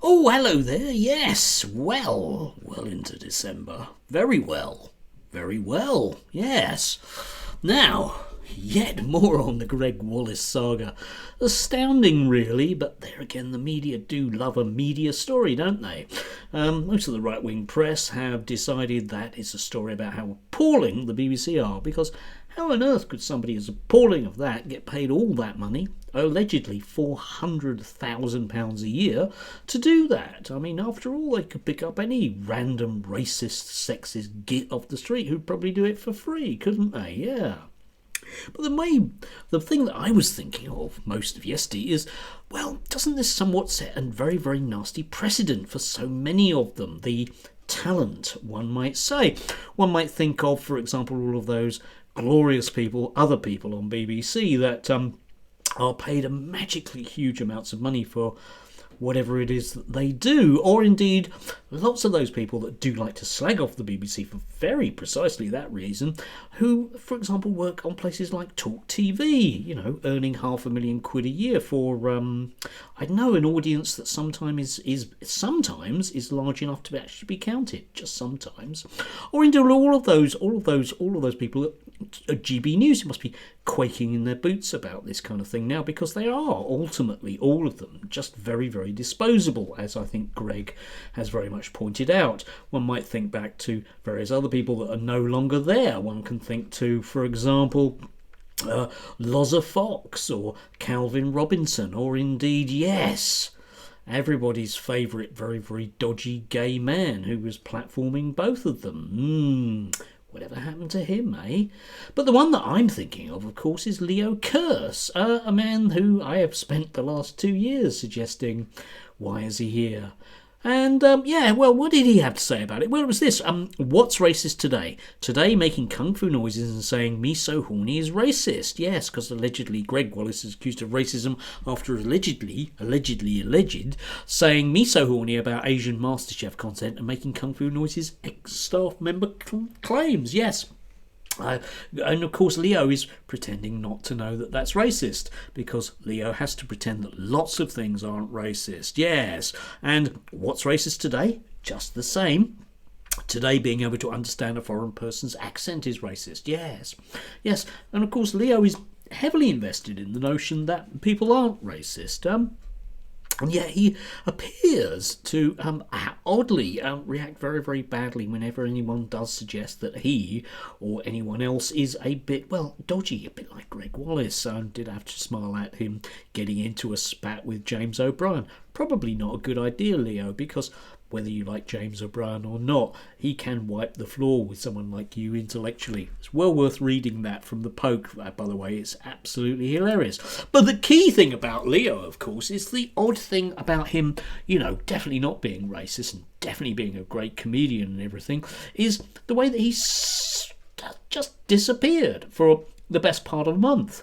Oh, hello there. Yes, well into December. Very well. Very well. Yes. Now, yet more on the Gregg Wallace saga. Astounding, really, but there again, the media do love a media story, don't they? Most of the right-wing press have decided that it's a story about how appalling the BBC are, because how on earth could somebody as appalling as that get paid all that money, allegedly £400,000 a year, to do that? I mean, after all, they could pick up any random racist, sexist git off the street who'd probably do it for free, couldn't they? Yeah. But the thing that I was thinking of most of yesterday is, well, doesn't this somewhat set a very, very nasty precedent for so many of them? The talent, one might say. One might think of, for example, all of those glorious people, other people on BBC that are paid magically huge amounts of money for whatever it is that they do, or indeed lots of those people that do like to slag off the BBC for very precisely that reason, who, for example, work on places like Talk TV, earning £500,000 a year for, I know, an audience that sometimes is large enough to actually be counted, just sometimes, or indeed all of those people at GB News who must be quaking in their boots about this kind of thing now, because they are ultimately, all of them, just very, very disposable, as I think Gregg has very much pointed out. One might think back to various other people that are no longer there. One can think to, for example, Loza Fox or Calvin Robinson, or indeed, yes, everybody's favourite very, very dodgy gay man who was platforming both of them. Whatever happened to him, eh? But the one that I'm thinking of course, is Leo Kearse, a man who I have spent the last 2 years suggesting, why is he here? And, what did he have to say about it? Well, it was this. What's racist today? Today, making kung fu noises and saying, me so horny is racist. Yes, because allegedly Gregg Wallace is accused of racism after allegedly saying me so horny about Asian MasterChef content and making kung fu noises ex-staff member claims. Yes. And of course Leo is pretending not to know that that's racist, because Leo has to pretend that lots of things aren't racist. Yes. And what's racist today? Just the same. Today, being able to understand a foreign person's accent is racist. Yes. And of course Leo is heavily invested in the notion that people aren't racist. And yet he appears to oddly react very, very badly whenever anyone does suggest that he or anyone else is a bit, dodgy, a bit like Gregg Wallace. Did have to smile at him getting into a spat with James O'Brien. Probably not a good idea, Leo, because whether you like James O'Brien or not, he can wipe the floor with someone like you intellectually. It's well worth reading that from the Poke, by the way. It's absolutely hilarious. But the key thing about Leo, of course, is the odd thing about him, definitely not being racist and definitely being a great comedian and everything, is the way that he's just disappeared for the best part of a month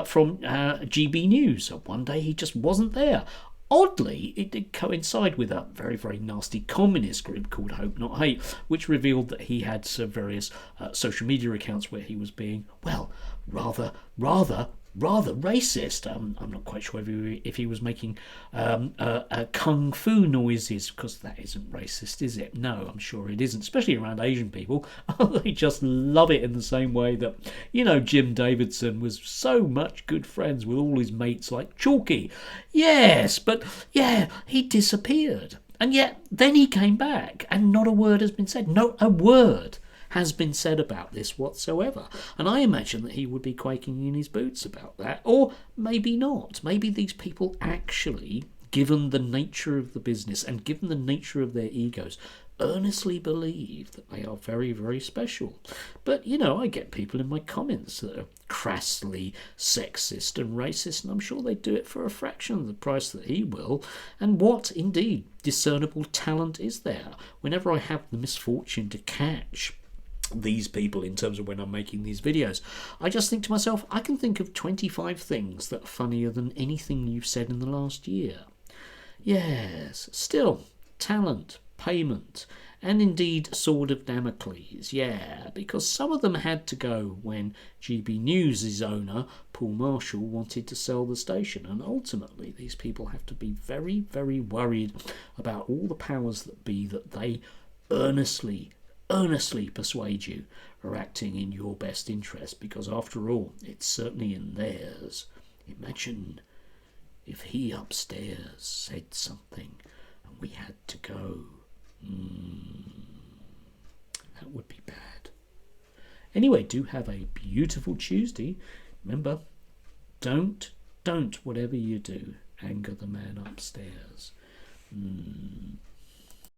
from GB News. One day he just wasn't there. Oddly, it did coincide with a very, very nasty communist group called Hope Not Hate, which revealed that he had various social media accounts where he was being, rather racist. I'm not quite sure if he was making kung fu noises, because that isn't racist, is it? No, I'm sure it isn't, especially around Asian people. They just love it in the same way that, Jim Davidson was so much good friends with all his mates like Chalky. Yes, but he disappeared. And yet then he came back and not a word has been said. Not a word has been said about this whatsoever. And I imagine that he would be quaking in his boots about that. Or maybe not. Maybe these people actually, given the nature of the business and given the nature of their egos, earnestly believe that they are very, very special. But, I get people in my comments that are crassly sexist and racist, and I'm sure they do it for a fraction of the price that he will. And what, indeed, discernible talent is there? Whenever I have the misfortune to catch these people in terms of when I'm making these videos, I just think to myself, I can think of 25 things that are funnier than anything you've said in the last year. Yes, still, talent, payment, and indeed Sword of Damocles, yeah, because some of them had to go when GB News' owner, Paul Marshall, wanted to sell the station, and ultimately these people have to be very, very worried about all the powers that be that they earnestly persuade you are acting in your best interest, because after all, it's certainly in theirs. Imagine if he upstairs said something and we had to go. That would be bad. Anyway, do have a beautiful Tuesday. Remember, don't, whatever you do, anger the man upstairs.